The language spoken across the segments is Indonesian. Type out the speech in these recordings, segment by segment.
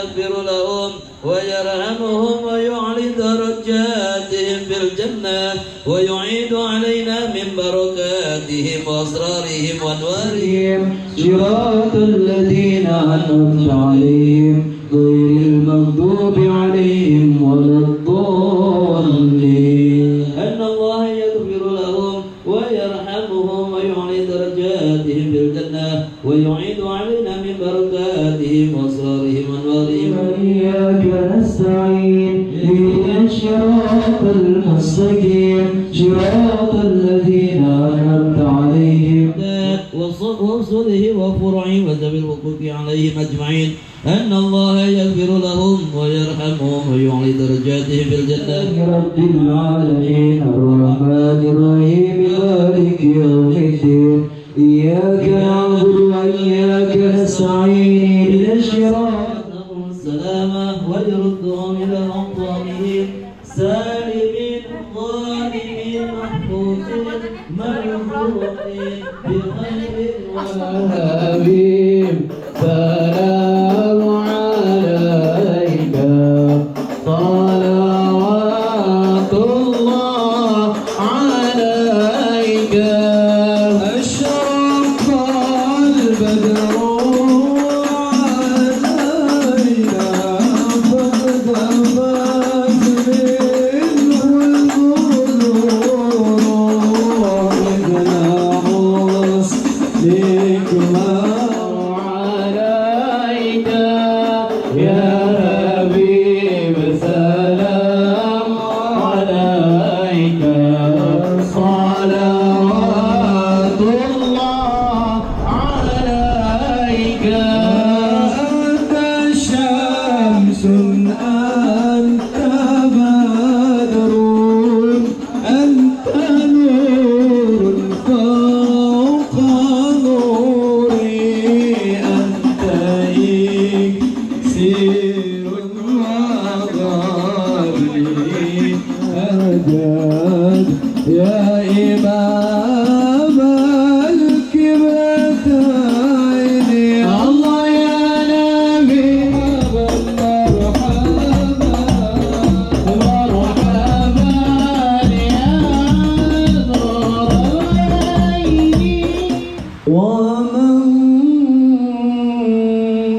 يغفر لهم ويرحمهم ويعلي درجاتهم في الجنة ويعيد علينا من بركاتهم وأسرارهم وأنوارهم صراط الذين أنعمت عليهم غير المغضوب عليهم ولا الضالين. أن الله يغفر لهم ويرحمهم ويعلي درجاتهم في الجنة ويعيد علينا من بركاتهم وأسرارهم وأنوارهم. إياك نستعين اهدنا الصراط المستقيم صراط الذين أنعمت عليهم وصله وفرعه وذوي الوقوف عليهم أجمعين. أن الله يغفر لهم ويرحمهم ويعلي درجاتهم في الجنة. رب العالمين الرحمن الرحيم مالك يوم الدين إياك نعبد وإياك نستعين اهدنا الصراط السلامة ويردهم إلى أوطانهم سالمين ظالمين محفوظين مرفوعين بخير حبيب سلام عليك صلوات الله عليك أشرق البدر علينا فاقتبس منه النور وإذنا مسلم عليك يا حبيب سلام عليك صلوات الله عليك أنت شمس أنت بدر أنت نور فوق نوري أنت إكسير وغالي أجد يا إمام الكبرتين الله يا نبي مرحبا مرحبا يا نور العين ومن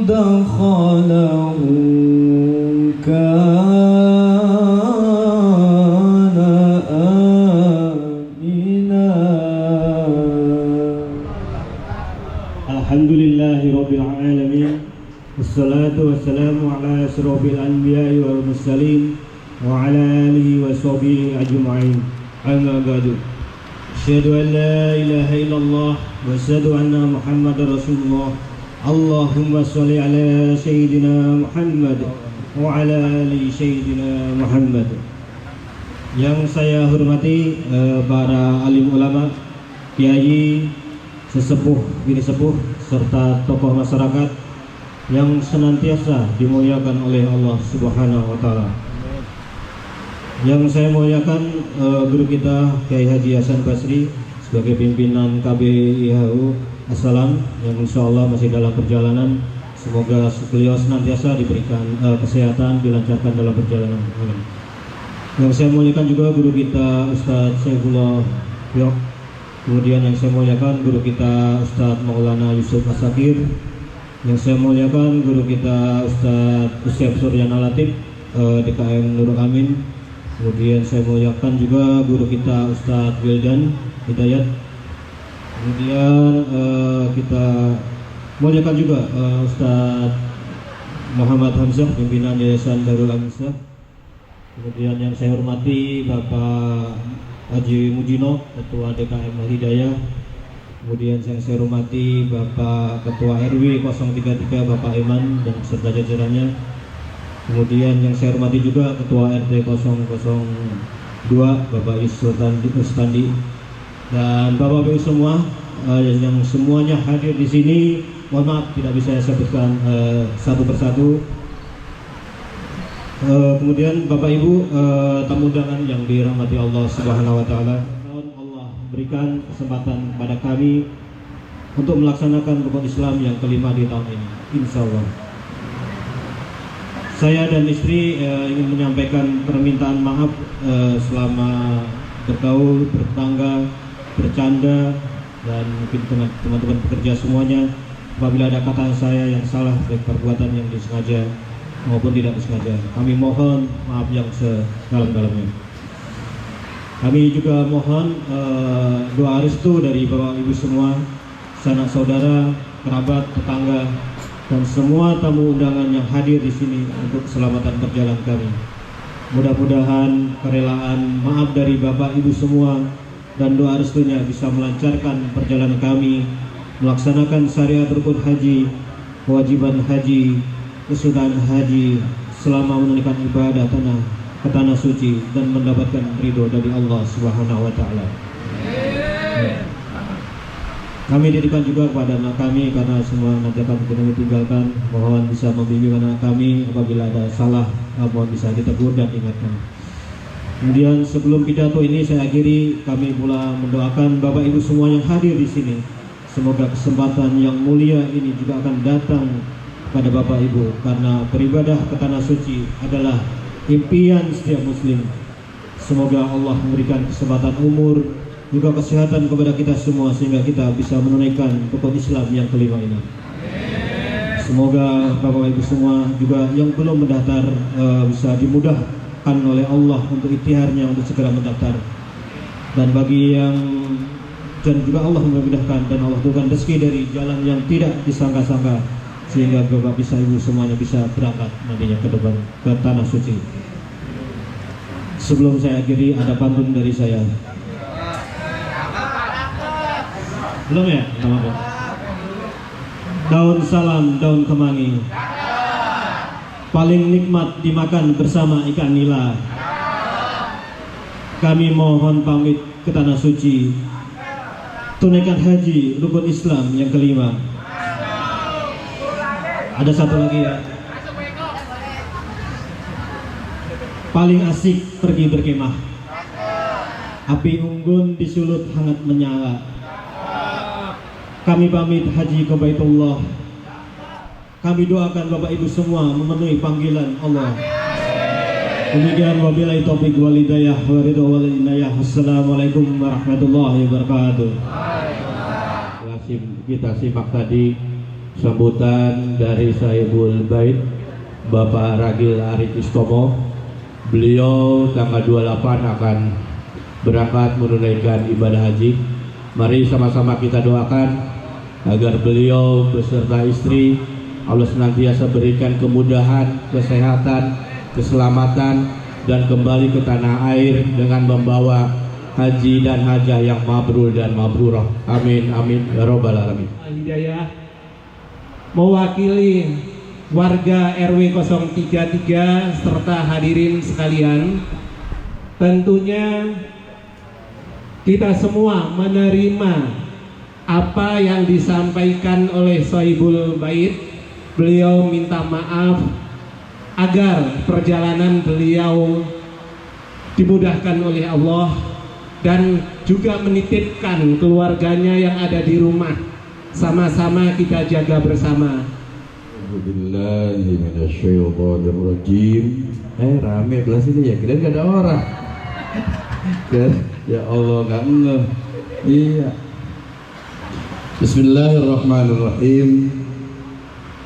دخله كان آمنا. Alhamdulillahi Rabbil Alamin. Wassalatu wassalamu ala asrofil anbiya'i wal mursalin wa ala alihi wa sahbihi ajma'in. Amma ba'du. Asyhadu an la ilaha illallah wa asyhadu anna Muhammadar Rasulullah. Allahumma sholli ala sayyidina Muhammad wa ala ali sayyidina Muhammad. Yang saya hormati para alim ulama, kiai, sesepuh, bini sepuh, serta tokoh masyarakat yang senantiasa dimuliakan oleh Allah Subhanahu wa Ta'ala. Yang saya muliakan guru kita Kiai Haji Hasan Basri sebagai pimpinan KBIHU Assalam yang insya Allah masih dalam perjalanan. Semoga beliau senantiasa diberikan kesehatan, dilancarkan dalam perjalanan. Yang saya muliakan juga guru kita Ustadz Saifullah Yok. Kemudian yang saya muliakan guru kita Ustadz Maulana Yusuf Asakir. Yang saya muliakan guru kita Ustadz Usyaf Suryana Latif DKM Nurul Amin. Kemudian saya muliakan juga guru kita Ustadz Wildan Hidayat. Kemudian kita muliakan juga Ustadz Muhammad Hamzah, pimpinan Yayasan Darul Amsah. Kemudian yang saya hormati Bapak Haji Mujino, Ketua DKM Hidayah. Kemudian yang saya hormati Bapak Ketua RW 033 Bapak Iman dan serta jajarannya. Kemudian yang saya hormati juga Ketua RT 002 Bapak Ustandi dan Bapak-Bapak semua yang semuanya hadir di sini. Mohon maaf tidak bisa saya sebutkan satu persatu. Kemudian Bapak Ibu tamu undangan yang dirahmati Allah Subhanahu wa Ta'ala, Allah berikan kesempatan kepada kami untuk melaksanakan rukun Islam yang kelima di tahun ini, insya Allah. Saya dan istri ingin menyampaikan permintaan maaf selama bergaul, bertetangga, bercanda, dan mungkin dengan teman-teman pekerja semuanya. Apabila ada kata saya yang salah, baik perbuatan yang disengaja maupun tidak disengaja, kami mohon maaf yang sedalam-dalamnya. Kami juga mohon doa restu dari Bapak Ibu semua, sanak saudara, kerabat, tetangga, dan semua tamu undangan yang hadir di sini untuk keselamatan perjalanan kami. Mudah-mudahan kerelaan maaf dari Bapak Ibu semua dan doa restunya bisa melancarkan perjalanan kami melaksanakan syariat rukun haji, kewajiban haji, kesudahan haji selama menunaikan ibadah ke tanah suci dan mendapatkan ridho dari Allah Subhanahu wa taala. Kami titipkan juga kepada anak kami karena semua nanti akan kami tinggalkan. Mohon bisa membimbing anak kami apabila ada salah, mohon bisa ditegur dan ingatkan. Kemudian sebelum pidato ini saya akhiri, kami pula mendoakan Bapak Ibu semua yang hadir di sini. Semoga kesempatan yang mulia ini juga akan datang kepada Bapak Ibu, karena beribadah ke tanah suci adalah impian setiap muslim. Semoga Allah memberikan kesempatan umur juga kesehatan kepada kita semua sehingga kita bisa menunaikan rukun Islam yang kelima ini. Semoga Bapak Ibu semua juga yang belum mendaftar bisa dimudahkan oleh Allah untuk ikhtiarnya untuk segera mendaftar. Dan bagi yang dan juga Allah memudahkan dan Allah turunkan rezeki dari jalan yang tidak disangka-sangka sehingga Bapak bisa Ibu semuanya bisa berangkat nantinya ke depan ke tanah suci. Sebelum saya akhiri ada pantun dari saya. Belum ya? Daun salam, daun kemangi, paling nikmat dimakan bersama ikan nila. Kami mohon pamit ke tanah suci, tunaikan haji rukun Islam yang kelima. Ada satu lagi ya. Paling asik pergi berkemah, api unggun di sulut hangat menyala. Kami pamit haji ke Baitullah. Kami doakan Bapak Ibu semua memenuhi panggilan Allah. Demikian wabillahi taufiq wal hidayah wa ridho wal inayah. Assalamualaikum warahmatullahi wabarakatuh. Kita simak tadi sambutan dari Sahibul Bait Bapak Ragil Arif Istomo. Beliau tanggal 28 akan berangkat menunaikan ibadah haji. Mari sama-sama kita doakan agar beliau beserta istri Allah senantiasa berikan kemudahan, kesehatan, keselamatan, dan kembali ke tanah air dengan membawa haji dan hajah yang mabrur dan mabrurah. Amin amin ya rabbal alamin. Hidayah mewakili warga RW 033 serta hadirin sekalian, tentunya kita semua menerima apa yang disampaikan oleh Sahibul Bait. Beliau minta maaf agar perjalanan beliau dimudahkan oleh Allah dan juga menitipkan keluarganya yang ada di rumah. Sama-sama kita jaga bersama. Billahi minasyaitonirrajim. Rame belah sini ya, kirain gak ada orang. Ya Allah, gak ngeh. Iya. Bismillahirrahmanirrahim.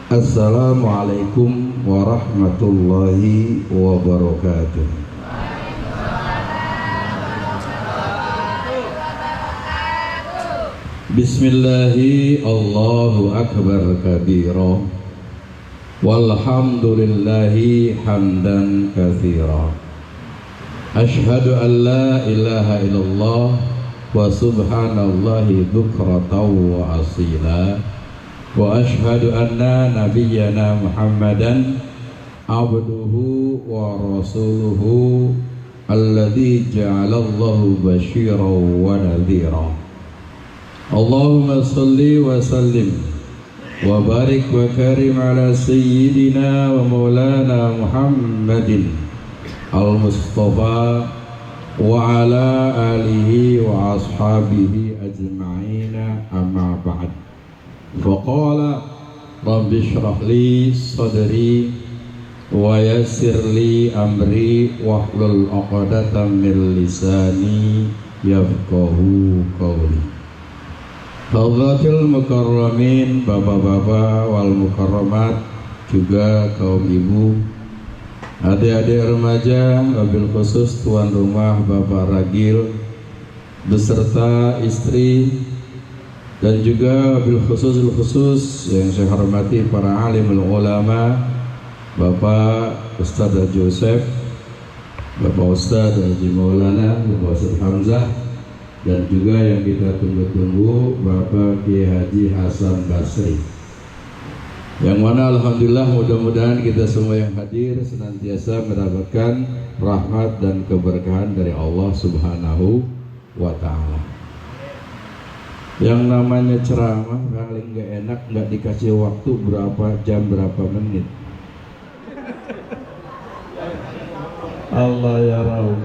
Assalamualaikum warahmatullahi wabarakatuh. Bismillahi Allahu akbar kabira, walhamdulillahi hamdan katsira. Ashhadu an la ilaha illallah wa subhanallahi bukratan wa asila, wa ashhadu anna nabiyyana Muhammadan abduhu wa rasuluhu alladzi ja'alallahu basyiran wa nadhira. Allahumma salli wa sallim wa barik wa karim ala sayyidina wa maulana Muhammadin al-Mustafa wa ala alihi wa ashabihi ajma'ina amma ba'd. Faqala rabbi shrah li sadri wa yassir li amri wahlul 'uqdatam min lisani yafqahu qawli. Hadratil mukarramin, bapak-bapak wal mukarramat, juga kaum ibu, adik-adik remaja, wabil khusus tuan rumah Bapak Ragil beserta istri, dan juga wabil khusus yang saya hormati para alimul ulama, Bapak Ustadz Joseph, Bapak Ustadz Haji Maulana, Bapak Ustadz Hamzah, dan juga yang kita tunggu-tunggu Bapak Kiai Haji Hasan Basri, yang mana alhamdulillah mudah-mudahan kita semua yang hadir senantiasa mendapatkan rahmat dan keberkahan dari Allah Subhanahu wa ta'ala. Yang namanya ceramah paling gak enak gak dikasih waktu berapa jam berapa menit. Allah ya Rabb,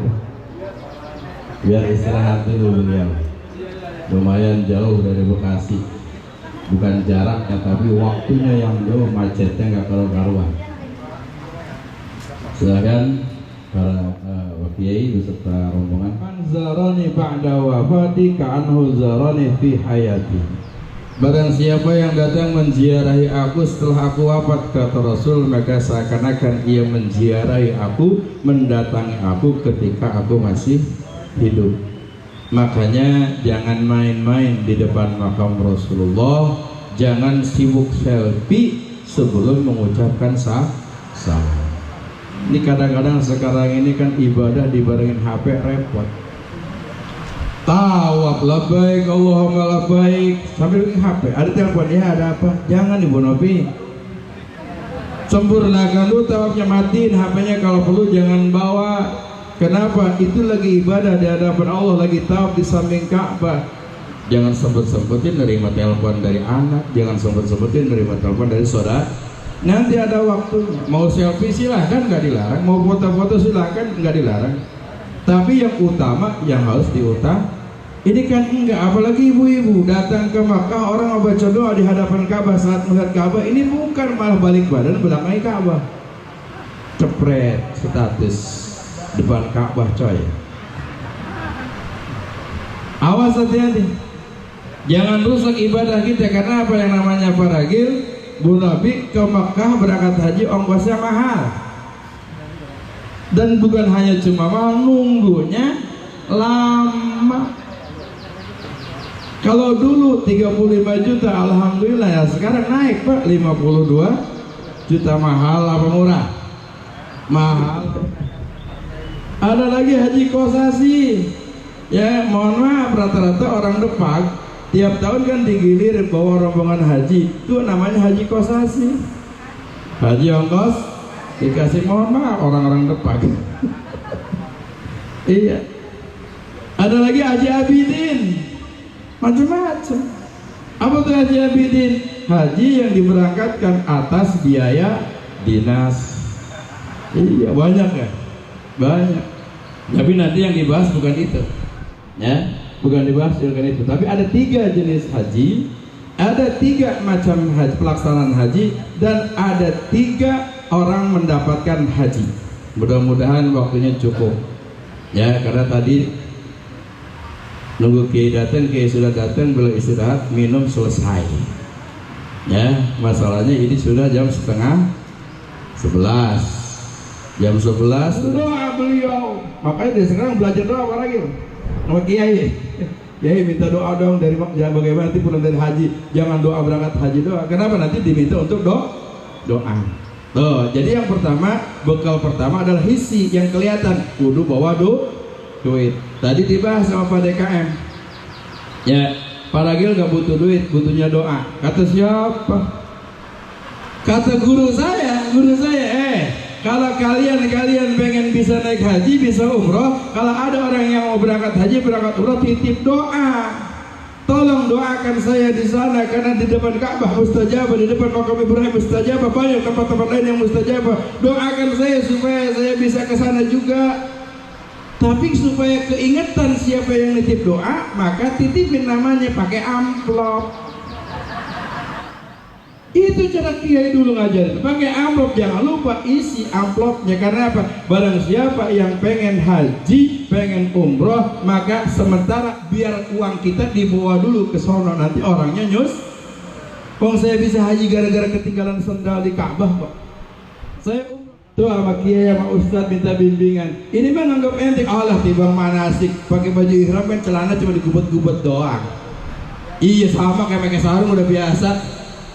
biar istirahat dulu beliau. Lumayan jauh dari Bekasi, bukan jaraknya tapi waktunya yang jauh, macetnya gak karu-karuan. Silakan para kiai beserta rombongan. Zarani ba'da wafati ka'anhu zarani fi hayati. Barang siapa yang datang menziarahi aku setelah aku wafat, kata Rasul, maka seakan-akan ia menziarahi aku, mendatangi aku ketika aku masih hidup. Makanya jangan main-main di depan makam Rasulullah, jangan sibuk selfie sebelum mengucapkan salam. Ini kadang-kadang sekarang ini kan ibadah dibarengin HP repot. Tawaf labbaik Allahumma labbaik sambil HP, ada telepon, ya ada apa? Jangan Ibu Novi, sempurnakan dulu tawafnya, matiin HP-nya kalau perlu, jangan bawa. Kenapa? Itu lagi ibadah di hadapan Allah, lagi tawaf di samping Ka'bah. Jangan sempet-sempetin nerima telepon dari anak, jangan sempet-sempetin nerima telepon dari saudara. Nanti ada waktunya. Mau selfie silahkan, nggak dilarang. Mau foto-foto silahkan, nggak dilarang. Tapi yang utama, yang harus ini kan enggak. Apalagi ibu-ibu datang ke Makkah, orang mau baca doa di hadapan Ka'bah, saat melihat Ka'bah, ini bukan malah balik badan belakangi Ka'bah. Cepret status depan Ka'bah, coy. Awas, hati-hati, jangan rusak ibadah kita. Karena apa? Yang namanya paragil, Bu Nabi ke Makkah berangkat haji ongkosnya mahal, dan bukan hanya cuma mahal, nunggunya lama. Kalau dulu 35 juta, alhamdulillah ya, sekarang naik Pak, 52 juta. Mahal apa murah? Mahal. Ada lagi haji kosasi, ya mohon maaf, rata-rata orang Depak tiap tahun kan digilir bawa rombongan haji, itu namanya haji kosasi. Haji ongkos dikasih, mohon maaf, orang-orang Depak. Iya. Ada lagi haji abidin, macam-macam. Apa tuh haji abidin? Haji yang diberangkatkan atas biaya dinas. Iya, banyak ya? Banyak. Tapi nanti yang dibahas bukan itu, ya, bukan dibahas bukan itu. Tapi ada 3 jenis haji, ada 3 macam haji, pelaksanaan haji, dan ada 3 orang mendapatkan haji. Mudah-mudahan waktunya cukup, ya, karena tadi nunggu Kiai datang, Kiai sudah datang, belum istirahat, minum selesai. Ya, masalahnya ini sudah jam 10:30. Jam 11 doa beliau. Makanya dari sekarang belajar doa apa lagi? Sama Kiai. Kiai minta doa dong dari bagaimana nanti pulang dari haji. Jangan doa berangkat haji doa. Kenapa? Nanti diminta untuk doa. Tuh, jadi yang pertama, bekal pertama adalah hisi yang kelihatan. Kudu bawa duit. Tadi dibahas sama Pak DKM. Ya, Pak Ragil gak butuh duit, butuhnya doa. Kata siapa? Kata guru saya, kalau kalian pengen bisa naik haji, bisa umroh, kalau ada orang yang mau berangkat haji, berangkat umroh, titip doa. Tolong doakan saya di sana, karena di depan Ka'bah mustajabah, di depan makam Ibrahim mustajabah, banyak tempat-tempat lain yang mustajabah. Doakan saya supaya saya bisa ke sana juga. Tapi supaya keingetan siapa yang nitip doa, maka titipin namanya pakai amplop. Itu cara kiai dulu ngajarin. Pakai amplop, jangan lupa isi amplopnya. Karena apa? Barang siapa yang pengen haji, pengen umroh, maka sementara biar uang kita dibawa dulu ke sono, nanti orangnya nyus. Kok saya bisa haji gara-gara ketinggalan sendal di Ka'bah, Pak? Saya umroh tuh sama kiai sama ustaz minta bimbingan. Ini mah nganggap enteng. Allah tibang manasik, pakai baju ihram kan celana cuma digubet-gubet doang. Iya sama kayak pakai sarung udah biasa.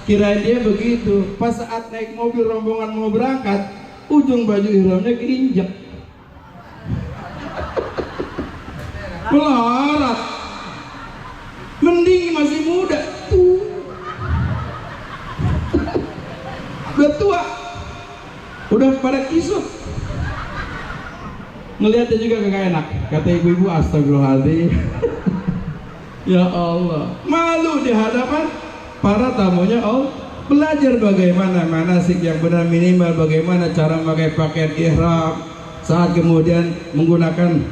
Kirain dia begitu. Pas saat naik mobil rombongan mau berangkat, ujung baju ihramnya keinjek. Melarat. Mending masih muda tuh. Udah tua. Udah pada kisut. Ngelihatnya juga kagak enak. Kata ibu-ibu, astagfirullahaladzim. Ya Allah, malu di hadapan para tamunya. Oh, belajar bagaimana manasik yang benar, minimal bagaimana cara memakai pakaian ihram, saat kemudian menggunakan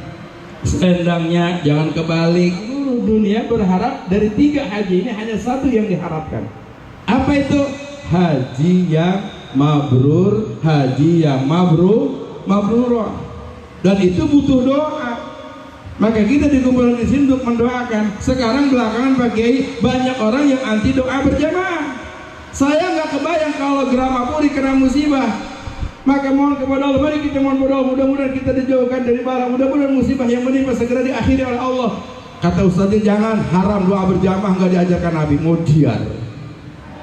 selendangnya jangan kebalik. Seluruh dunia berharap dari 3 haji ini hanya satu yang diharapkan. Apa itu? Haji yang mabrur, haji yang mabrurah. Dan itu butuh doa. Maka kita dikumpulkan di sini untuk mendoakan. Sekarang belakangan Pak Kiai banyak orang yang anti doa berjamaah. Saya nggak kebayang kalau Gramapuri kena musibah. Maka mohon kepada Allah, mari kita mohon berdoa, mudah-mudahan kita dijauhkan dari bala, mudah-mudahan musibah yang menimpa segera diakhiri oleh Allah. Kata Ustaznya, jangan, haram doa berjamaah, nggak diajarkan Nabi. Modiar.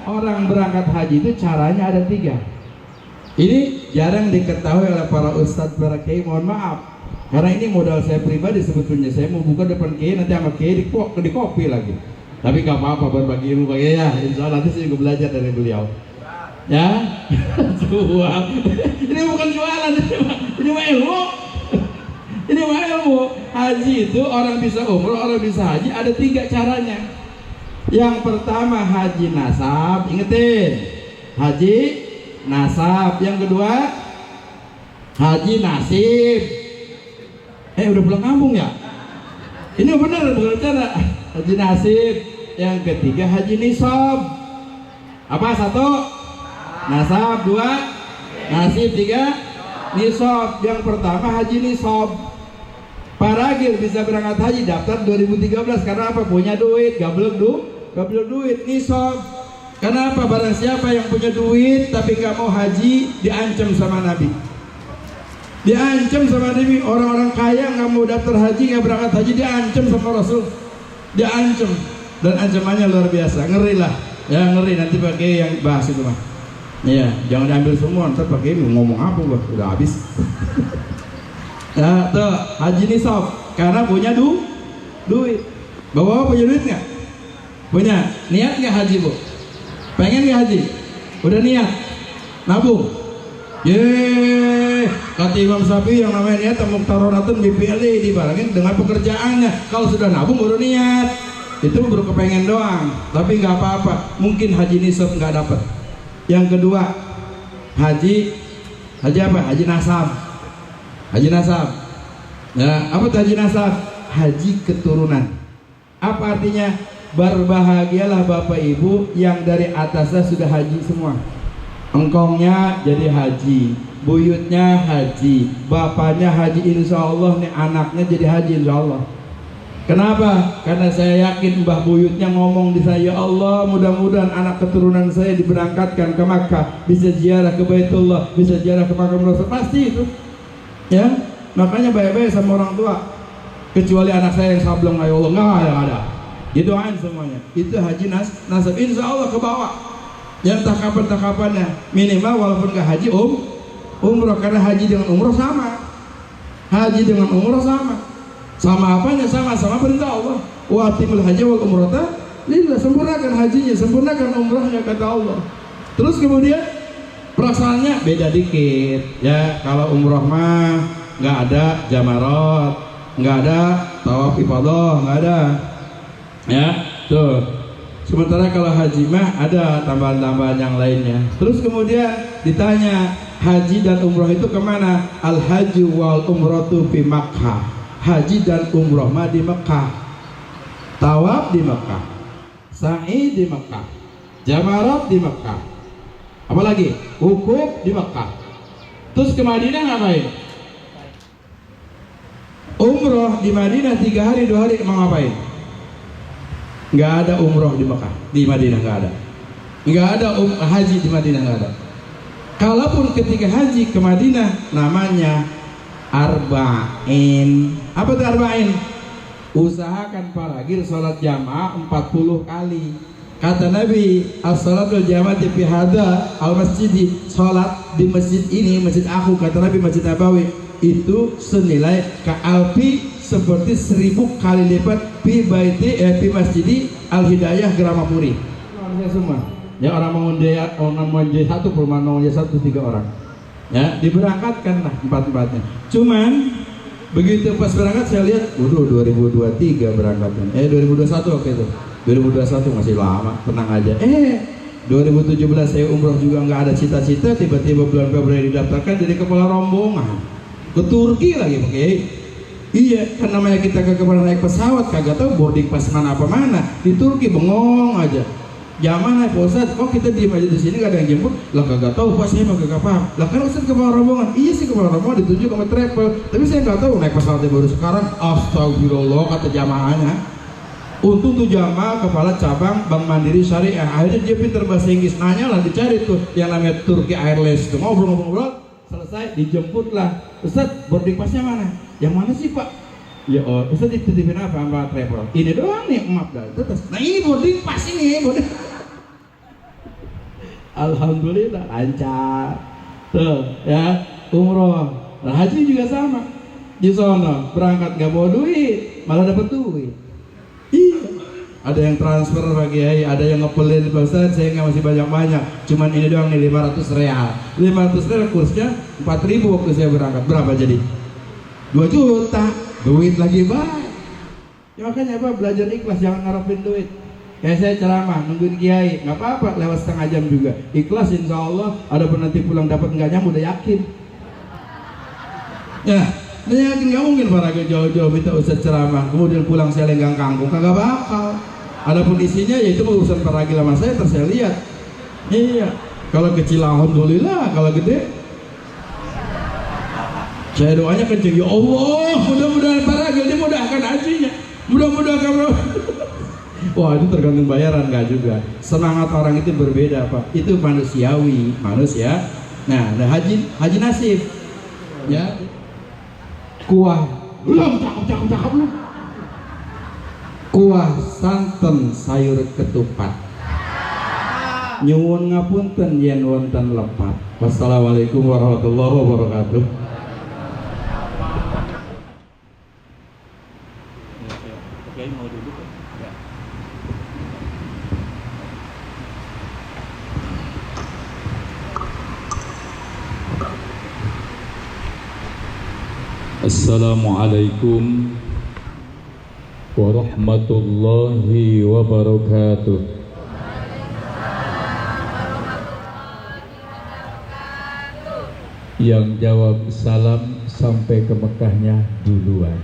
Orang berangkat haji itu caranya ada 3. Ini jarang diketahui oleh para ustadz, para kiai, mohon maaf. Karena ini modal saya pribadi sebetulnya. Saya mau buka depan kiai, nanti sama kiai di kopi lagi. Tapi gak apa-apa, berbagi ilmu Pak Kiai ya. Insya Allah nanti saya juga belajar dari beliau. Ya, jual. Ini bukan jualan, ini mah ilmu. Ini mah ilmu. Haji itu orang bisa umroh, orang bisa haji. Ada 3 caranya. Yang pertama haji nasab, ingetin. Haji nasab. Yang kedua haji nasib. Udah pulang kampung ya? Ini benar bukan cara. Haji nasib. Yang ketiga haji nisab. Apa? 1 nasab, 2 nasib, 3 nisab. Yang pertama haji nisab. Paragil bisa berangkat haji daftar 2013 karena apa? Punya duit, gablek duit. Nisab. Karena apa? Barang siapa yang punya duit tapi gak mau haji, diancam sama Nabi. Diancam sama Nabi. Orang-orang kaya nggak mau daftar haji, nggak berangkat haji, diancam sama Rasul. Diancam. Dan ancamannya luar biasa. Ngeri lah. Ya ngeri, nanti pakai yang bahas itu mah. Ya, jangan diambil semua. Ntar pakai mau ngomong apa gua? Udah habis. Ya, tuh haji nisab. Karena punya duit. Bawa punya duit nggak? Punya. Niat nggak haji, Bu? Pengen nggak haji? Udah niat? Nabung? Yeay, kata Imam Syafi'i yang namanya niat muqtaronatun BPLI dibarengin dengan pekerjaannya. Kalau sudah nabung baru niat. Itu baru kepengen doang. Tapi nggak apa-apa. Mungkin haji nisab nggak dapat. Yang kedua, haji apa? Haji nasab. Haji nasab. Ya, apa tuh haji nasab? Haji keturunan. Apa artinya? Berbahagialah Bapak Ibu yang dari atasnya sudah haji semua. Engkongnya jadi haji, buyutnya haji, bapaknya haji, insya Allah nih anaknya jadi haji insya Allah. Kenapa? Karena saya yakin mbah buyutnya ngomong di saya, ya Allah mudah-mudahan anak keturunan saya diberangkatkan ke Makkah, bisa ziarah ke Baitullah, bisa ziarah ke makam Rasul, pasti itu. Ya, makanya baik-baik sama orang tua. Kecuali anak saya yang sableng, ya Allah nggak ada. Didoain semuanya. Itu haji nasab, insya Allah ke bawah. Yang tak kapan-kapannya minimal walaupun gak haji umroh, karena haji dengan umroh sama. Haji dengan umroh sama apanya? Sama perintah Allah. Wa atimul haji wal umrata lillah. Sempurnakan hajinya, sempurnakan umrohnya kata Allah. Terus kemudian perasaannya beda dikit ya. Kalau umroh mah nggak ada jamarat, nggak ada tawaf ifadah, nggak ada ya tuh. Sementara kalau haji mah ada tambahan-tambahan yang lainnya. Terus kemudian ditanya, haji dan umroh itu kemana? Al haji wal umrotu fi Makkah. Haji dan umroh mah di Mekah. Tawaf di Mekah, sa'i di Mekah, jamarat di Mekah, Apalagi wukuf di Mekah. Terus ke Madinah ngapain? Umroh di Madinah 3 hari 2 hari mau ngapain? Nggak ada umroh di Mekah, di Madinah nggak ada. Nggak ada haji di Madinah nggak ada. Kalaupun ketika haji ke Madinah namanya arba'in. Apa itu arba'in? Usahakan para ragil sholat jamaah 40 kali. Kata Nabi, as-salatul jamaati fi hadza al-masjidi, sholat di masjid ini, masjid aku, kata Nabi Masjid Nabawi, itu senilai ka'alfi, seperti 1000 kali lipat fi baiti fi masjidi al-hidayah Gramapuri. Manusia semua. Ya orang mengunjai satu perumahan mengunjai 3 orang. Ya, diberangkatkan lah 4-4-nya. Cuman begitu pas berangkat saya lihat, waduh 2023 berangkatnya. 2021 waktu itu. 2021 masih lama, tenang aja. 2017 saya umroh juga nggak ada cita-cita, tiba-tiba bulan Februari didaftarkan jadi kepala rombongan ke Turki lagi pakai. Iya, kan namanya kita kagak naik pesawat, kagak tahu boarding pass mana apa mana. Di Turki bengong aja. Zaman naik Ustaz, kok kita diem aja di sini gak ada yang jemput? Lah kagak tahu Pak, saya mah kagak paham. Lah kan Ustaz kepala rombongan. Iya sih kepala rombongan ditunjuk sama travel, tapi saya nggak tahu naik pesawatnya baru sekarang. Astagfirullah kata jamaahnya. Untung tuh jamaah kepala cabang Bank Mandiri Syariah. Akhirnya dia pintar bahasa Inggris, nanya lah, dicari tuh yang namanya Turki Airlines tuh, ngobrol-ngobrol, selesai dijemputlah. Ustaz, boarding passnya mana? Yang mana sih Pak? Ya oh, Ustaz dititipin apa sama travel? Ini doang nih, maaf dah. Terus, nah ini boarding pass ini, boarding. Alhamdulillah lancar. Tuh ya, umroh. Nah, haji juga sama. Di sono berangkat nggak bawa duit, malah dapat duit. Iya. Ada yang transfer bagi Kiai, ada yang ngepelin Pak Ustaz, saya nggak masih banyak-banyak. Cuman ini doang nih 500 real. 500 real kursnya 4.000 waktu saya berangkat. Berapa jadi? 2 juta. Duit lagi banyak. Ya makanya apa? Belajar ikhlas, jangan ngarepin duit. Kayak saya ceramah, nungguin Kiai, nggak apa-apa, lewat setengah jam juga. Ikhlas insya Allah, ada pun nanti pulang dapat nggak nyamuk, udah yakin. Ya, udah yakin, nggak mungkin para jauh-jauh minta Ustaz ceramah, kemudian pulang saya lenggang kangkung, kagak bakal. Adapun isinya yaitu urusan para ragil sama saya, terus saya lihat. Iya, kalau kecil alhamdulillah, kalau gede saya doanya kenceng, ya Allah, mudah-mudahan para ragil dimudahkan hajinya, mudah-mudahan. Wah, itu tergantung bayaran nggak juga. Semangat orang itu berbeda Pak. Itu manusiawi, manusia. Nah, ada haji nasib, ya. Kuah, belum cakep lu. Kuah santen sayur ketupat. Nyuwun ngapunten yen wonten lepat. Wassalamualaikum warahmatullahi wabarakatuh. Assalamualaikum warahmatullahi wabarakatuh. Yang jawab salam sampai ke Mekahnya duluan.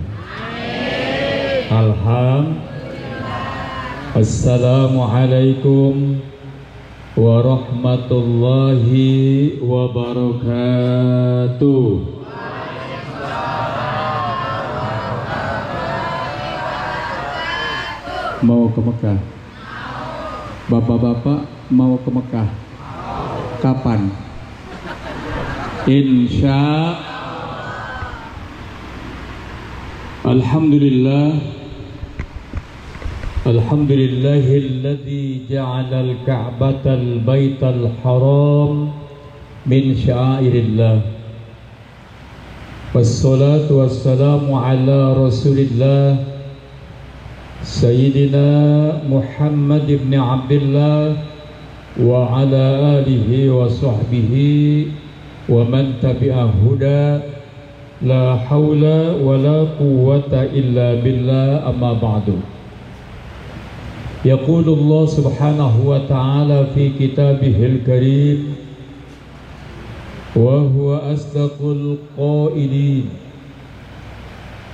Alhamdulillah. Assalamualaikum warahmatullahi wabarakatuh. Mau ke Mekah? Bapak-bapak mau ke Mekah? Kapan? Insya Alhamdulillah. Alhamdulillahilladzi ja'alal ka'batal baital haram min sya'airillah. Wassalatu wassalamu ala rasulillah Sayyidina Muhammad ibn Abdullah wa ala alihi wa sahbihi wa man tabi'ah huda la hawla wa la quwwata illa billah amma ba'du. Yaqulullah subhanahu wa ta'ala fi kitabihil karim wa huwa asdaqul qailin.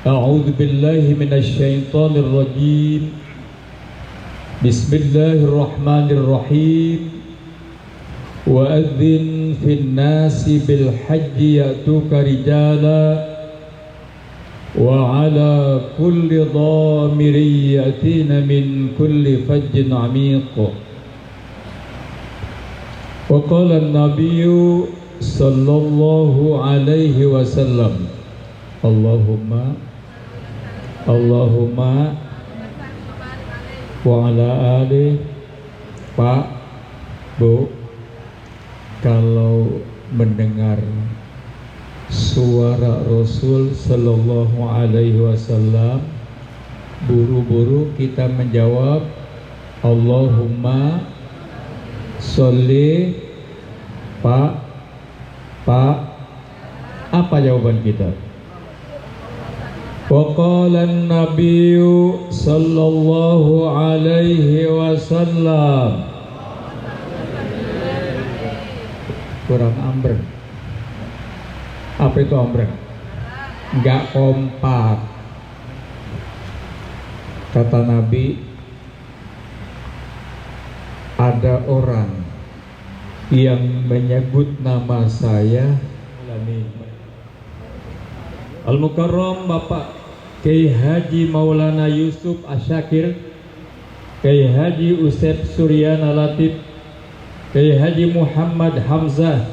A'udzu billahi minasy syaithanir rajim. Bismillahirrahmanirrahim. وأذن في الناس بالحج يأتوك رجالا وعلى كل ضامر يأتين من كل فج عميق. وقال النبي صلى الله عليه وسلم اللهم وعلى آله. Pak, Bu, kalau mendengar suara Rasul Sallallahu Alaihi Wasallam, buru-buru kita menjawab Allahumma sholli. Pak, apa jawaban kita? Wa qala an-nabiy sallallahu alaihi wasallam. Kurang ambreng. Apa itu ambreng? Enggak kompak. Kata Nabi, ada orang yang menyebut nama saya Al-Mukarram Bapak Kiai Haji Maulana Yusuf Asyakir, Kiai Haji Usep Suryana Latif, Kiai Haji Muhammad Hamzah,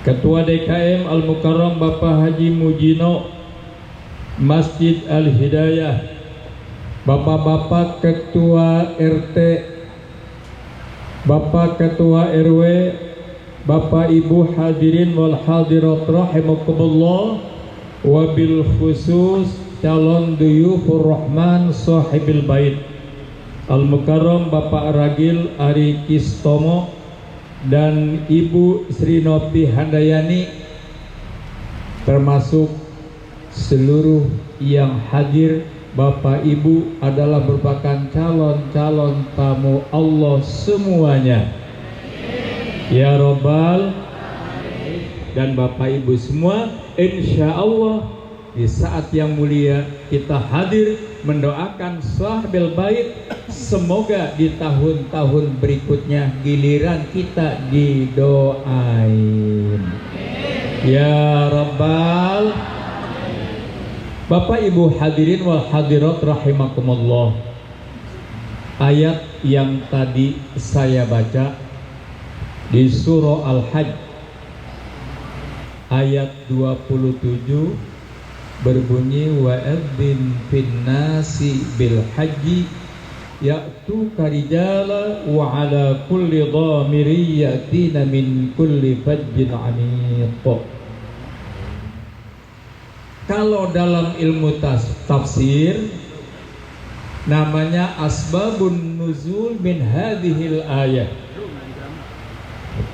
Ketua DKM Al-Mukarram Bapak Haji Mujino Masjid Al-Hidayah, Bapak-bapak Ketua RT, Bapak Ketua RW, Bapak Ibu hadirin wal hadirat rahimakumullah, wabil khusus calon duyufur rahman sahibil bait Al-Mukarram Bapak Ragil Ari Kistomo dan Ibu Sri Noti Handayani, termasuk seluruh yang hadir. Bapak Ibu adalah merupakan calon-calon tamu Allah semuanya. Ya Rabbal. Dan Bapak Ibu semua, insya Allah di saat yang mulia kita hadir mendoakan sahabil bait. Semoga di tahun-tahun berikutnya giliran kita didoain. Ya Rabbal. Bapak Ibu hadirin wal hadirat rahimakumullah. Ayat yang tadi saya baca di surah Al-Hajj ayat 27 berbunyi wa'adzin finnasi bil haji ya'tuka rijala wa ala kulli dhamiri yatina min kulli fajjin amiq. Kalau dalam ilmu tafsir namanya asbabun nuzul min hadhil ayah.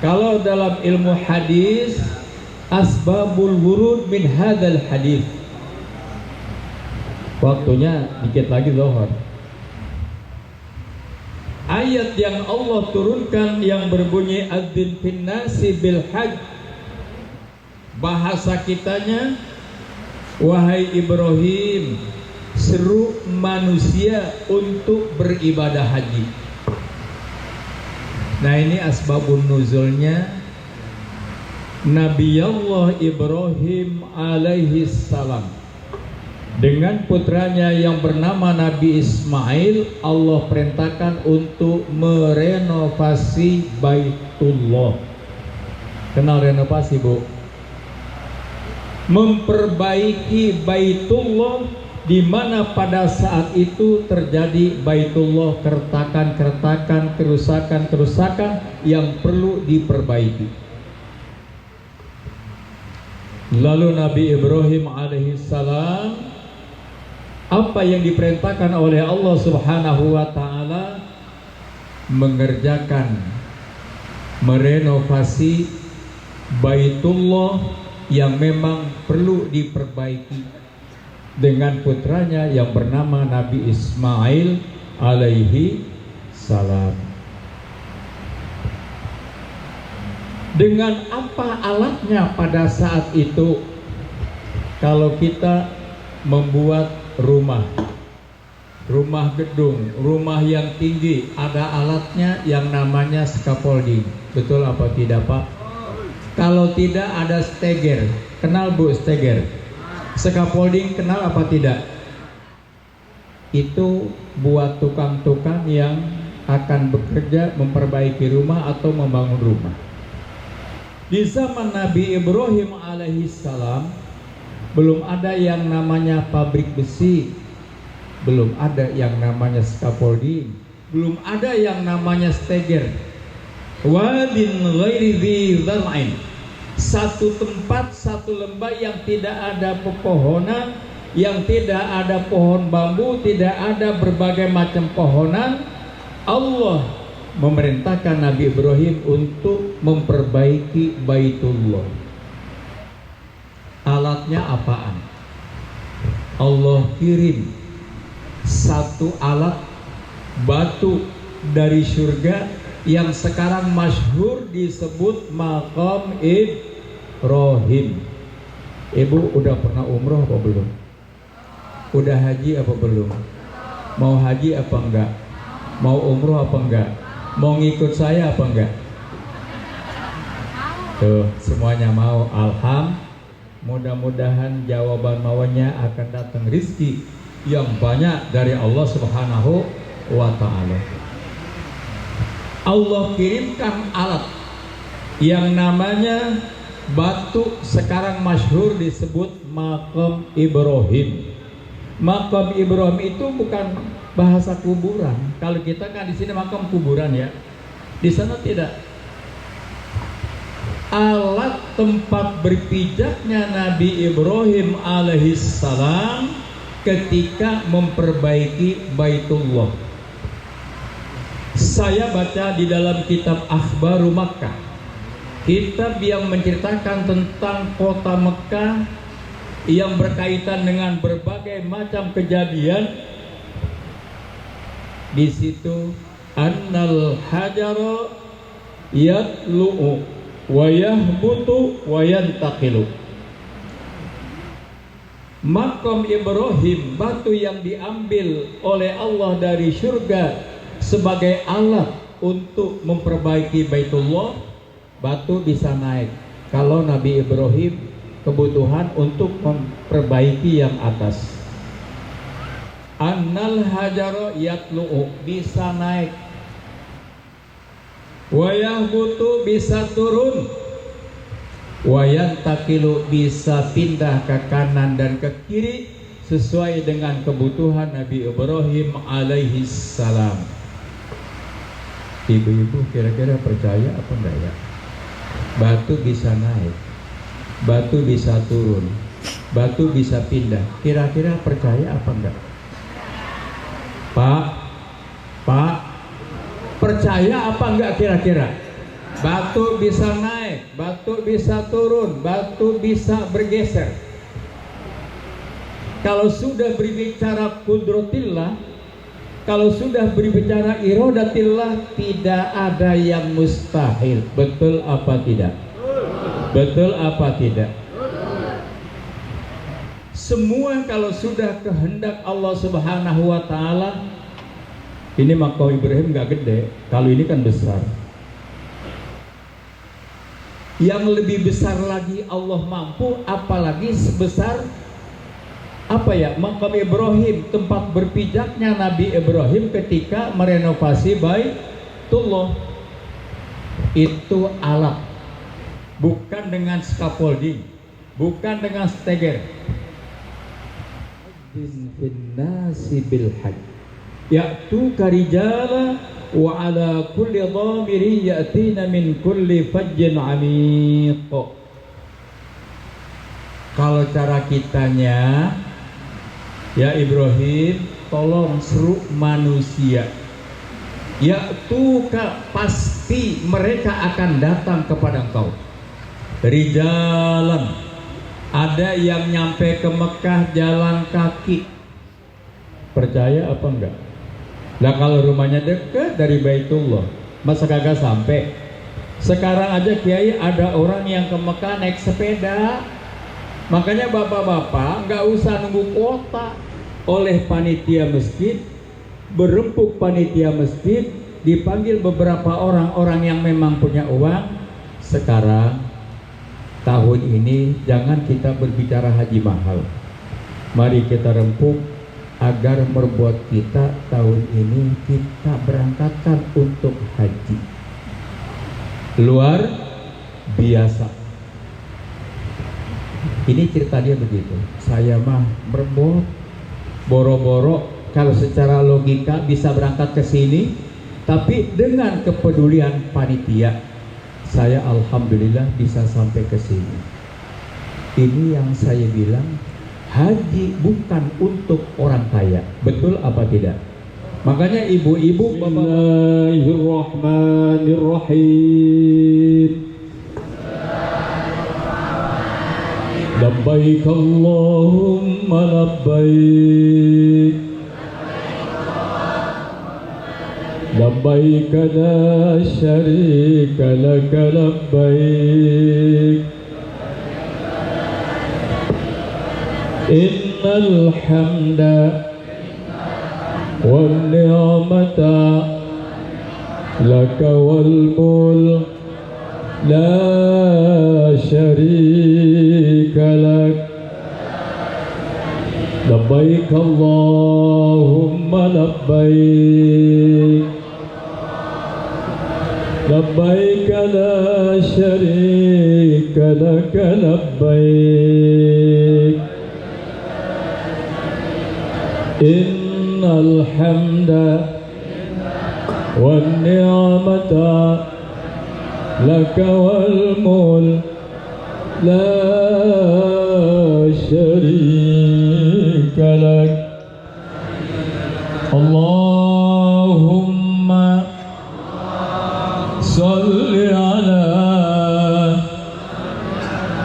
Kalau dalam ilmu hadis asbabul wurud min hadzal hadis. Waktunya dikit lagi zuhur. Ayat yang Allah turunkan yang berbunyi adzin finnasi bil hajj, bahasa kitanya wahai Ibrahim, seru manusia untuk beribadah haji. Nah, ini asbabun nuzulnya Nabi Allah Ibrahim alaihi salam dengan putranya yang bernama Nabi Ismail. Allah perintahkan untuk merenovasi Baitullah. Kenal renovasi, Bu? Memperbaiki Baitullah, di mana pada saat itu terjadi Baitullah keretakan-keretakan, kerusakan-kerusakan yang perlu diperbaiki. Lalu Nabi Ibrahim alaihissalam, apa yang diperintahkan oleh Allah Subhanahu wa ta'ala? Mengerjakan, merenovasi Baitullah yang memang perlu diperbaiki dengan putranya yang bernama Nabi Ismail alaihi salam. Dengan apa alatnya pada saat itu? Kalau kita membuat rumah, rumah gedung, rumah yang tinggi, ada alatnya yang namanya scaffolding. Betul apa tidak Pak? Kalau tidak ada steger. Kenal Bu steger? Scaffolding kenal apa tidak? Itu buat tukang-tukang yang akan bekerja memperbaiki rumah atau membangun rumah. Di zaman Nabi Ibrahim alaihissalam belum ada yang namanya pabrik besi, belum ada yang namanya scaffolding, belum ada yang namanya steger. Wadin ghairi dzi zar'in, satu tempat, satu lembah yang tidak ada pepohonan, yang tidak ada pohon bambu, tidak ada berbagai macam pohonan. Allah memerintahkan Nabi Ibrahim untuk memperbaiki Baitullah. Alatnya apaan? Allah kirim satu alat batu dari surga yang sekarang masyhur disebut Maqam Ibrahim. Ibu udah pernah umroh apa belum? Udah haji apa belum? Mau haji apa enggak? Mau umroh apa enggak? Mau ngikut saya apa enggak? Tuh, semuanya mau. Alhamdulillah. Mudah-mudahan jawaban maunya akan datang rizki yang banyak dari Allah Subhanahu wa ta'ala. Allah kirimkan alat yang namanya batu, sekarang masyhur disebut Maqam Ibrahim. Maqam Ibrahim itu bukan bahasa kuburan. Kalau kita kan di sini makam kuburan ya. Di sana tidak. Alat tempat berpijaknya Nabi Ibrahim alaihissalam ketika memperbaiki Baitullah. Saya baca di dalam kitab Akhbaru Makkah, kitab yang menceritakan tentang kota Mekah yang berkaitan dengan berbagai macam kejadian. Di situ annal hajara yatlu'u wa yahbutu wa yantaqilu. Maqam Ibrahim, batu yang diambil oleh Allah dari surga sebagai alat untuk memperbaiki Baitullah. Batu bisa naik kalau Nabi Ibrahim kebutuhan untuk memperbaiki yang atas. Annal hajara yatlu'u, bisa naik. Wa yahbutu, bisa turun. Wa yantaqilu, bisa pindah ke kanan dan ke kiri sesuai dengan kebutuhan Nabi Ibrahim alaihi salam. Ibu-ibu kira-kira percaya apa enggak ya? Batu bisa naik, batu bisa turun, batu bisa pindah. Kira-kira percaya apa enggak? Pak, percaya apa enggak kira-kira? Batu bisa naik, batu bisa turun, batu bisa bergeser. Kalau sudah berbicara kudratillah, kalau sudah berbicara iradatillah, tidak ada yang mustahil. Betul apa tidak? Betul apa tidak? Semua kalau sudah kehendak Allah Subhanahu wa ta'ala. Ini Maqam Ibrahim nggak gede, kalau ini kan besar. Yang lebih besar lagi Allah mampu, apalagi sebesar apa ya, Maqam Ibrahim, tempat berpijaknya Nabi Ibrahim ketika merenovasi Baitullah. Itu alat, bukan dengan scaffolding, bukan dengan steger. Binnasi bil hajj ya'tu karijala wa ala kulli dhamiri ya'tina min kulli fajjin amiq. Kalau cara kitanya, ya Ibrahim, tolong seru manusia. Ya'tu ka, pasti mereka akan datang kepada engkau. Rijalan, ada yang nyampe ke Mekah jalan kaki. Percaya apa enggak? Nah kalau rumahnya dekat dari Baitullah, masa kagak sampai? Sekarang aja Kiai ada orang yang ke Mekah naik sepeda. Makanya bapak-bapak nggak usah nunggu kuota oleh panitia masjid. berempuk panitia masjid, dipanggil beberapa orang-orang yang memang punya uang. Sekarang tahun ini jangan kita berbicara haji mahal, mari kita rempuk agar membuat kita tahun ini kita berangkatkan untuk haji luar biasa. Ini cerita dia begitu. Saya mah berbor, boro-boro kalau secara logika bisa berangkat ke sini, tapi dengan kepedulian panitia, saya alhamdulillah bisa sampai ke sini. Ini yang saya bilang, haji bukan untuk orang kaya. Betul apa tidak? Makanya ibu-ibu, Bismillahirrahmanirrahim. Labbaik Allahumma labbaik, labbaik la syarika laka labbaik, innal hamda wan ni'mata laka wal mulk la syarika lak, labbaik Allahumma labbaik, labbaik la syarika laka labbaik, innal hamda wan ni'mata laka wal mulk la syarika lak. Allahumma salli ala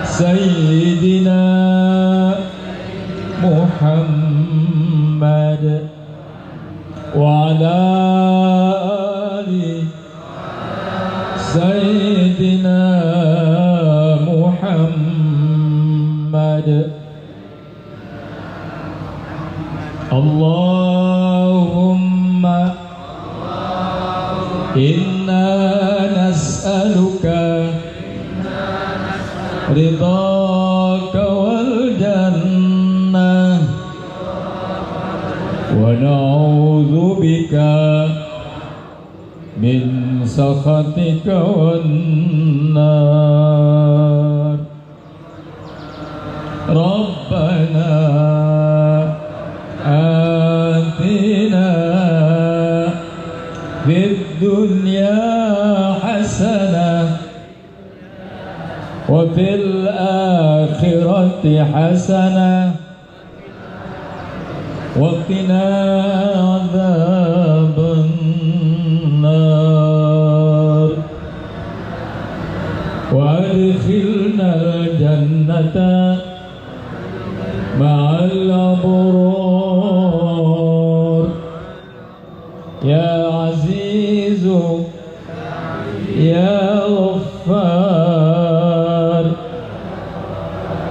sayyidina Muhammad wa ala ali sayyidina Muhammad. Allahumma inna nas'aluka ridhaka wal jannah wa na'udzu bika min sakhatika wan nar. Rabbana atina fid dunya hasanah wa fil akhirati hasanah wa qina adzaban nar wa adkhilna al-jannata ma'al abrar ya azizu ya ghaffar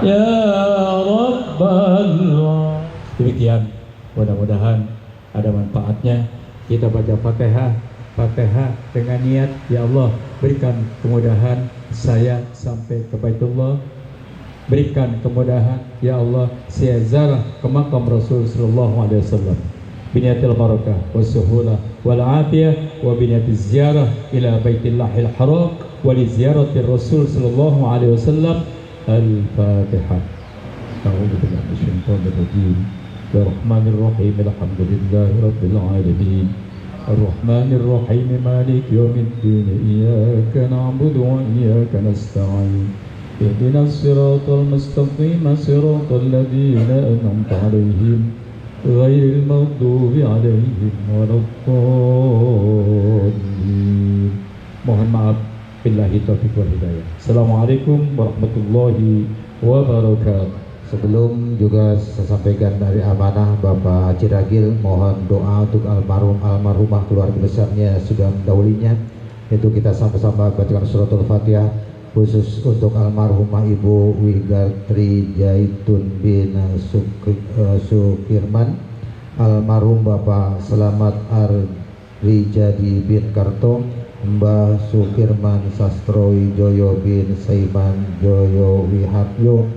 ya rabbal. Demikian, mudah-mudahan ada manfaatnya. Kita baca Fatihah dengan niat, ya Allah berikan kemudahan saya sampai ke Baitullah, berikan kemudahan ya Allah saya ziarah ke makam Rasul sallallahu alaihi wasallam biniatil barakah was-suhulah wal afiyah wa biniatiz ziarah ila Baitillahil Haram wa li ziyaratir Rasul sallallahu alaihi wasallam. Al-Fatihah. A'udzu billahi minasyaitonir rajim. Bismillahirrahmanirrahim. Alhamdulillahi rabbil alamin. Ar-Rahmanir Rahim. Maliki yaumiddin. Iyyaka na'budu wa iyyaka nasta'in. Ihdinas siratal mustaqim. Siratal ladzina an'amta 'alaihim ghairil maghdubi 'alaihim waladdallin. Mohon maaf. Billahi taufiq wal hidayah. Assalamualaikum warahmatullahi wabarakatuh. Sebelum juga saya sampaikan dari amanah Bapak Haji Ragil, mohon doa untuk almarhumah keluarga besarnya sudah mendahulunya. Itu kita sama-sama bacakan suratul Fatihah khusus untuk almarhumah Ibu Wigartri Jaitun bin Sukirman. almarhum Bapak Selamat Arrijadi bin Karto, Mbah Sukirman Sastrowijoyo bin Saiman Joyo Wihatyo,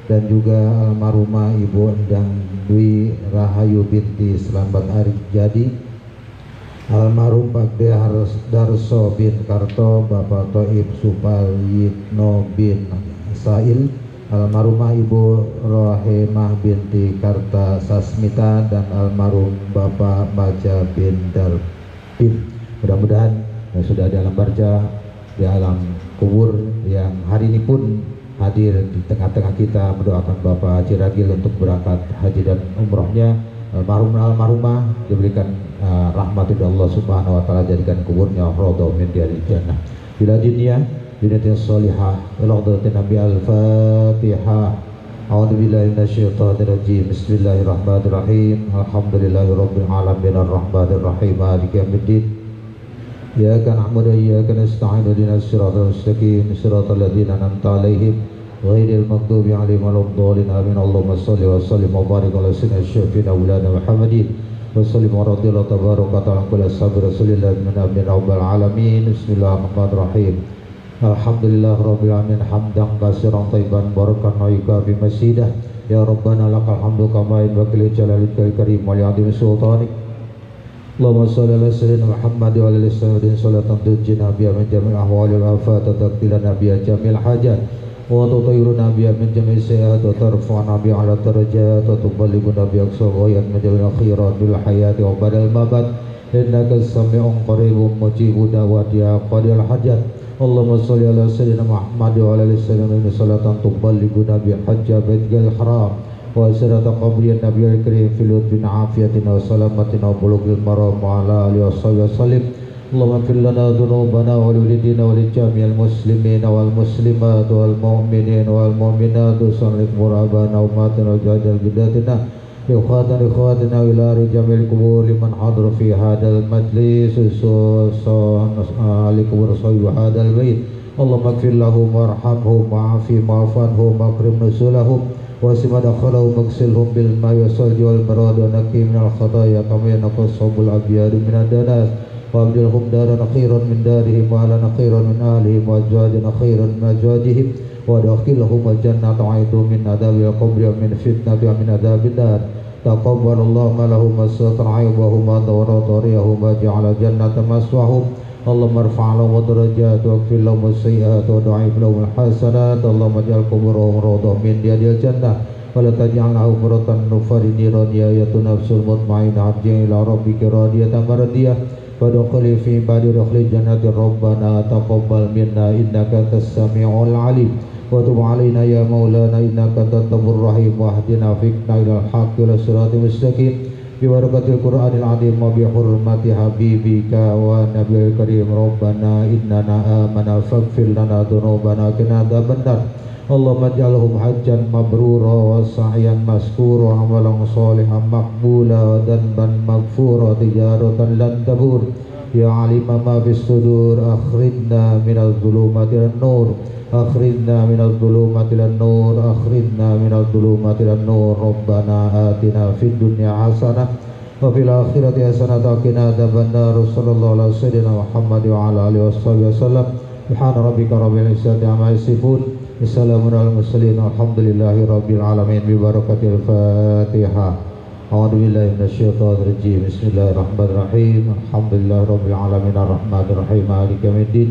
dan juga almarhumah Ibu Endang Dwi Rahayu binti Selamat Arrijadi, almarhum Pak Darso bin Karto, Bapak Toib Supayitno bin Sail, almarhumah Ibu Rohemah binti Karta Sasmita, dan almarhum Bapak Baja bin Darbin. Mudah-mudahan yang sudah di alam barza, di alam kubur, yang hari ini pun hadir di tengah-tengah kita, mendoakan Bapak Haji Ragil untuk berangkat haji dan umrohnya. Almarhumah diberikan rahmat dari Allah Subhanahu wa taala, jadikan kuburnya raudhah min riyadil jannah. Bila dunia binatin salihah ila hadratin Nabi al-Fatihah. A'udzu billahi minasyaitonir rajim. Bismillahirrahmanirrahim. Alhamdulillahirabbil alamin arrahmanir rahim maliki yaumiddin. Iyyaka na'budu wa iyyaka nasta'in ihdinas siratal mustaqim siratal ladzina an'amta 'alaihim ghairil maghdubi 'alaihim waladdallin amin. Allahumma shalli wa sallim wa barik ala sayyidina syafiina maulana Muhammadin wa sallim wa radhiyallahu tabaraka ta'ala kulli ashabi rasulillah min rabbil alamin. Bismillahirrahmanirrahim. Alhamdulillah rabbil alamin hamdan katsiran thayyiban barakan wa yukafi masidah. Ya rabbana lakal hamdu kama yanbaghi li jalalika karim wa li 'azimi sultanik. Allahumma shalli ala sayyidina Muhammad wa ala alihi wasallam salatan tunjina biha min jamil ahwali wal afat wa taqdilana biha jamil hajat wa tutahhiruna biha min jamil sayyi'at wa tarfa'una biha ala darajat wa tuballighuna biha aqsa ghayat min jamil khairat bil hayati wa badal mamat innaka sami'un qaribun mujibud da'wati ya qadil hajat. Allahumma shalli ala sayyidina Muhammad wa ala alihi wasallam salatan tuballighuna biha hajja baitil haram wa sirata qabriyat nabiyil karim fil lutfin afiyatin wa salamatin wa bulughil maram wa ala alihi wasallim. Allahumma fir lana dhunubana wa liwalidina wa lijami'il muslimin wal muslimat wal mu'minin wal mu'minat wa sallim qurabana wa matina wa jadal bidatina ikhwatina ila rijamil kubur liman hadra fi hadal majlis alikum rasul hadal bait. Allahumma ighfir lahum warhamhum wa'afi ma'afanhum akrim nusulahum wasima dakhalahum magsilhum bil ma'i wasalji wal barad wa naqi minal khataya kama yanqasubul abyadu minad danas wa abdilhum daran khairan min darihim wa ahlan khairan min ahlihim wa azwajan khairan min azwajihim wa adkhilhum al jannata wa aidu min adabil qabri wa min fitnati wa min adabin nar. Taqabbalallahu ma lahum as-satra aibahum wa dawratariahum wa ja'ala jannata maswahum. Allahumma irfa' lahum darajat wa ighfir lahum as-sayyi'at wa da'if lahum al-hasanat. Allahumma ij'al quburahum rawdah min riyadil jannah wa la taj'alha hufratan nufari niran ya ayatu nafsul mutmainnah arji'i ila rabbika radiyatan mardiyah wa dukhuli fi ibadi dukhuli jannati rabbana taqabbal minna innaka antas sami'ul 'alim wa tub 'alaina ya maulana innaka antat tawwabur rahim wa hdina fiqna ilal haqqi wa siratal mustaqim bibarakatil Qur'anil azim wa bi hurmati habibika wa nabiyil karim rabbana innana amana faghfir lana dhunubana qina adzabannar. Allahumma ij'alhum hajjan mabrura wa sa'yan maskura wa amalan shalihan maqbula wa dhanban maghfura tijaratan lan tabur. Ya alima ma fis sudur akhrijna minadh dhulumati ilan nur akhrijna minadh dhulumati ilan nur akhrijna minadh dhulumati ilan nur. Rabbana atina fid dunya hasanah wa fil akhirati hasanah wa qina adzabannar. Sallallahu ala sayyidina Muhammad wa ala alihi wasallam. Subhana rabbika rabbil izzati amma yasifun. Assalamun alal mursalin. Alhamdulillahi rabbil alamin. Bi barakatil Fatihah. A'udzu billahi minasyaitonir rajim. Bismillahirrahmanirrahim. Alhamdulillahi rabbil alamin arrahmanir rahim maliki yaumiddin.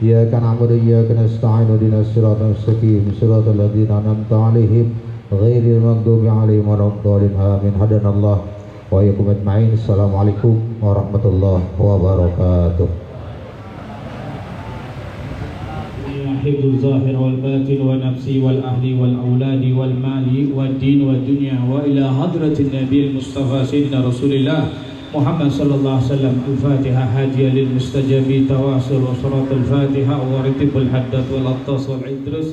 Iyyaka na'budu wa iyyaka nasta'in ihdinas siratal mustaqim siratal ladzina an'amta 'alaihim ghairil maghdubi 'alaihim waladdallin amin. Hadanallah wa iyyakum ajma'in. Assalamualaikum warahmatullahi wabarakatuh. حفظ الظاهر والباطن والنفس والأهل والأولاد والمال والدين والدنيا وإلى حضرة النبي المصطفى سيدنا رسول الله محمد صلى الله عليه وسلم. الفاتحة هادية للمستجاب تواصل وصلاة الفاتحة ورتب الحدث والأطاس والعدرس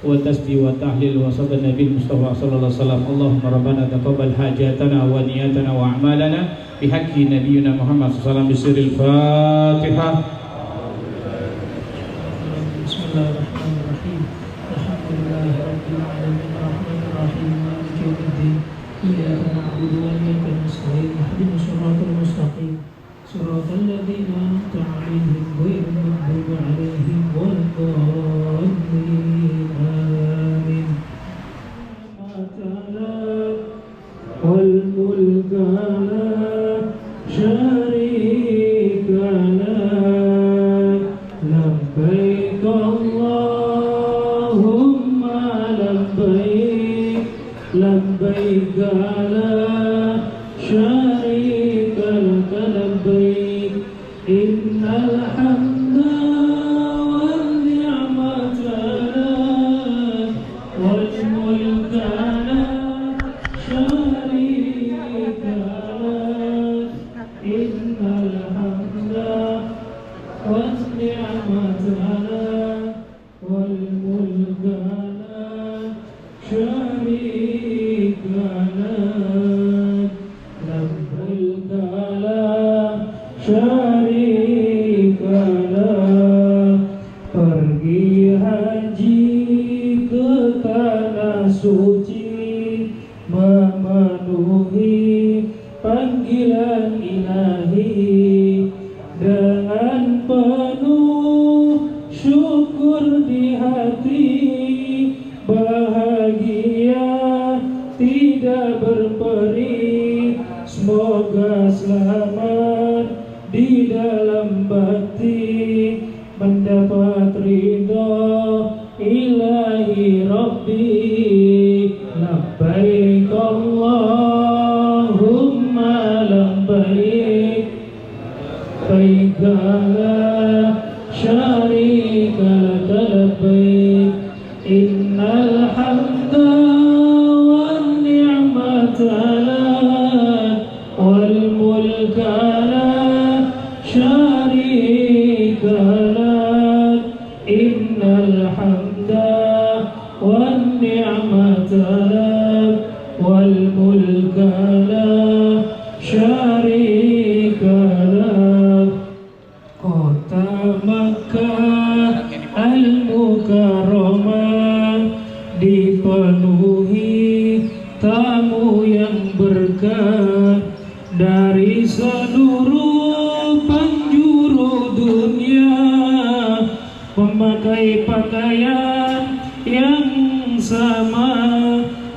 والتسبيح والتحليل وصلاة النبي المصطفى صلى الله عليه وسلم. اللهم ربنا تقبل حاجاتنا ونياتنا وأعمالنا بحق نبينا محمد صلى الله عليه وسلم بسر الفاتحة. Bismillahirrahmanirrahim. Alhamdulillahirabbil alamin arrahmanir rahim maliki yaumiddin. Iyyaka na'budu wa iyyaka nasta'in. اهدنا الصراط المستقيم صراط الذين أنعمت عليهم غير المغضوب عليهم ولا الضالين آمين. والملك لا شريك له لبيك اللهم لبيك لبيك لا شريك لك لبيك إن الحمد والنعمة لك والملك لا شريك لك إن الحمد والنعمة لك والملك لا شريك لك لبيك لا شريك لك. Pergi haji ke tanah suci memenuhi panggilan ilahi dengan penuh syukur di hati, bahagia tidak berperi, semoga selamat di dalam bakti mendapat ridha ilahi Rabbi. Labbaik Allahumma labbaik labbaik la syarika laka labbaik innal hamda wan ni'mata lak wal mulka la syarika lak innal hamda wan ni'mata lak wal mulka la syarika lak. Kota Makkah Al-Mukarramah dipenuhi tamu yang berkah dari seluruh penjuru dunia, memakai pakaian yang sama,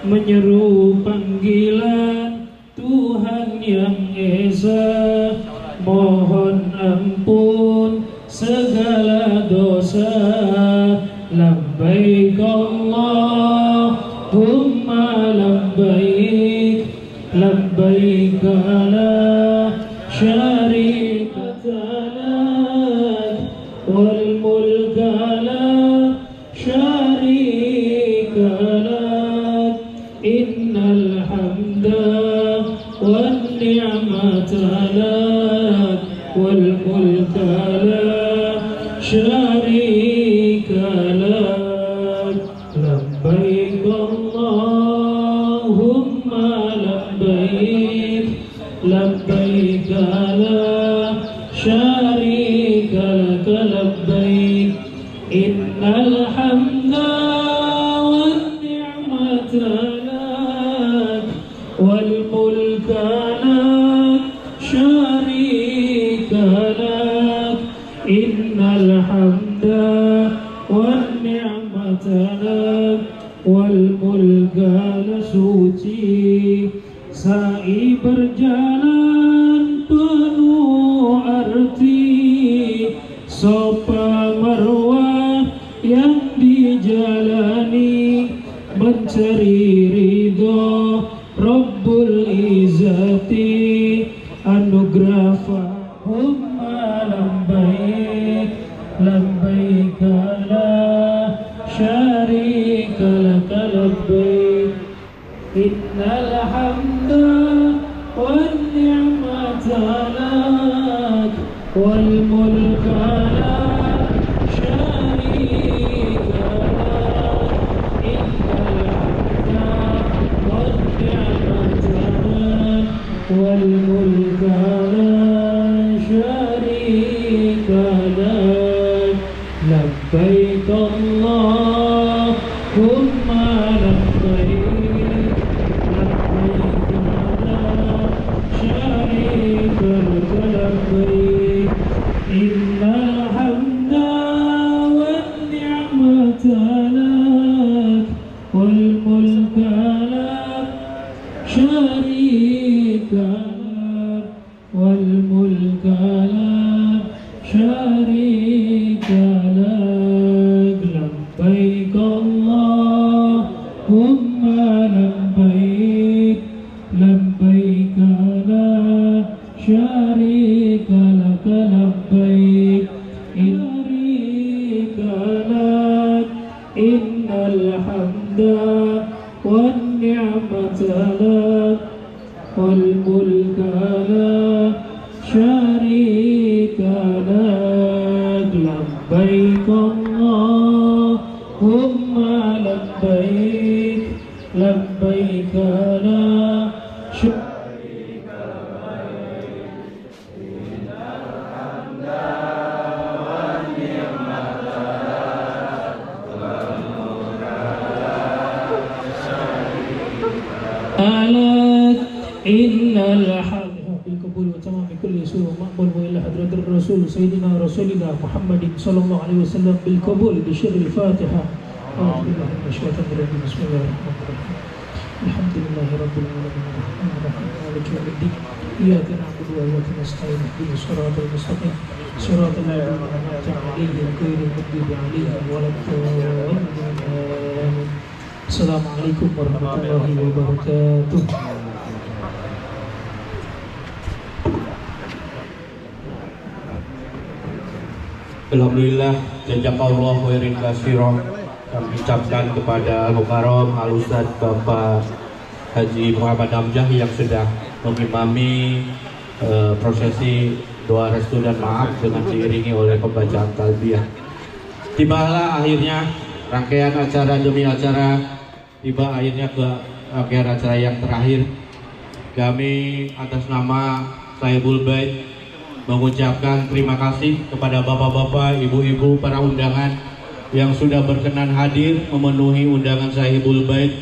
menyeru panggilan Tuhan yang Esa, mohon ampun segala dosa. Labbaik Allahumma labbaik labbaik la syarika lak wal mulka la syarika lak innal hamda wan ni'mata lak wal mulka la syarika lak. Labbaik Allahumma labbaik labbaik la syarika laka labbaik innal hamda wan ni'mata lak wal mulka la syarika lak innal hamda wan ni'mata lak wal mulka la. Suci sa'i berjalan penuh arti, Safa Marwah yang dijalani mencari ridho Rabbul Izzati, anugerah Allahumma labbaik labbaik la syarika laka labbaik innal hamda wan ni'mata lak wal mulka la syarika lak innal hamda wan ni'mata lak wal mulka la syarika lak. Labbaik Allahumma labbaik labbaik la syarika ثم لبيك لبيك لا شريك لك لبيك شريك لك إن الحمد والنعمة لك والملك لا شريك لك لبيك اللهم لبيك لبيك لا شريك لك إن الحمد بالقبول وتمام كل سوء مقبول وإلى حضرة الرسول سيدنا رسول الله محمد صلى الله عليه وسلم بالقبول بشر الفاتحة. أعوذ بالله من الشيطان الرجيم بسم الله الرحمن الرحيم الحمد لله رب العالمين الرحمن الرحيم مالك يوم الدين إياك نعبد وإياك نستعين اهدنا الصراط المستقيم صراط الذين أنعمت عليهم غير المغضوب عليهم ولا الضالين. Assalamualaikum warahmatullahi wabarakatuh. Alhamdulillah, jazakallah khairan katsiran. Kami ucapkan kepada Al-Mukarram Al-Ustaz Bapak Haji Muhammad Hamzah yang sudah mengimami prosesi doa restu dan maaf dengan diiringi oleh pembacaan talbiyah. Tibalah akhirnya rangkaian acara demi acara, tiba akhirnya ke akhir acara yang terakhir. Kami atas nama Sahibul Bait mengucapkan terima kasih kepada bapak-bapak, ibu-ibu, para undangan yang sudah berkenan hadir memenuhi undangan Sahibul Bait.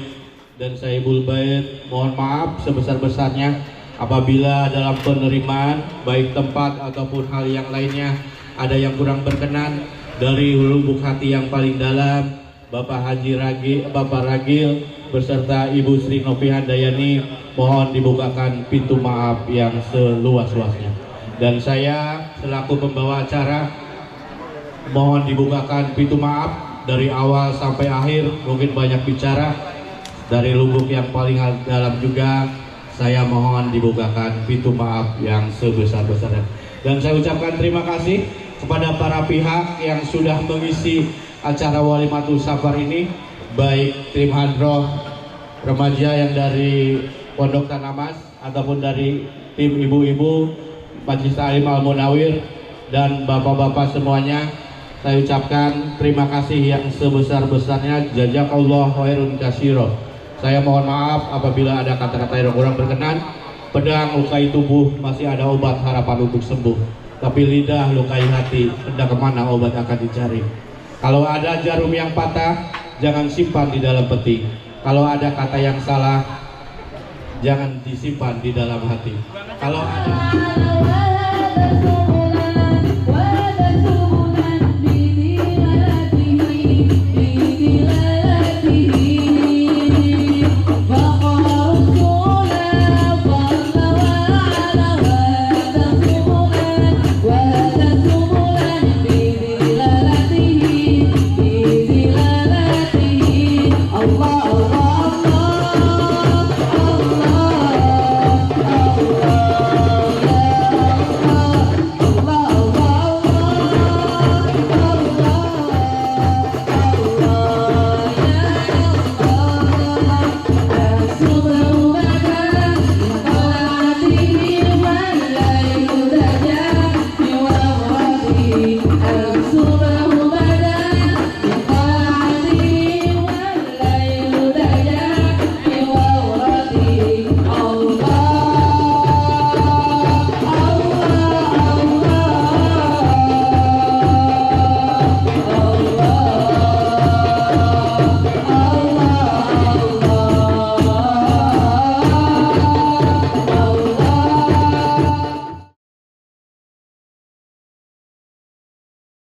Dan Sahibul Bait mohon maaf sebesar-besarnya apabila dalam penerimaan baik tempat ataupun hal yang lainnya ada yang kurang berkenan. Dari lubuk hati yang paling dalam, Bapak Haji Ragil, Bapak Ragil beserta Ibu Sri Novihan Dayani mohon dibukakan pintu maaf yang seluas-luasnya. Dan saya selaku pembawa acara mohon dibukakan pintu maaf dari awal sampai akhir. Mungkin banyak bicara, dari lubuk yang paling dalam juga saya mohon dibukakan pintu maaf yang sebesar-besarnya. Dan saya ucapkan terima kasih kepada para pihak yang sudah mengisi acara Walimatul Safar ini, baik tim hadroh remaja yang dari Pondok Tanamas ataupun dari tim ibu-ibu Majelis Ta'lim Al-Munawir dan bapak-bapak semuanya. Saya ucapkan terima kasih yang sebesar-besarnya. Jazakallah khairun katsira. Saya mohon maaf apabila ada kata-kata yang kurang berkenan. Pedang lukai tubuh masih ada obat harapan untuk sembuh. Tapi lidah lukai hati, hendak kemana obat akan dicari. Kalau ada jarum yang patah, jangan simpan di dalam peti. Kalau ada kata yang salah, jangan disimpan di dalam hati. Kalau ada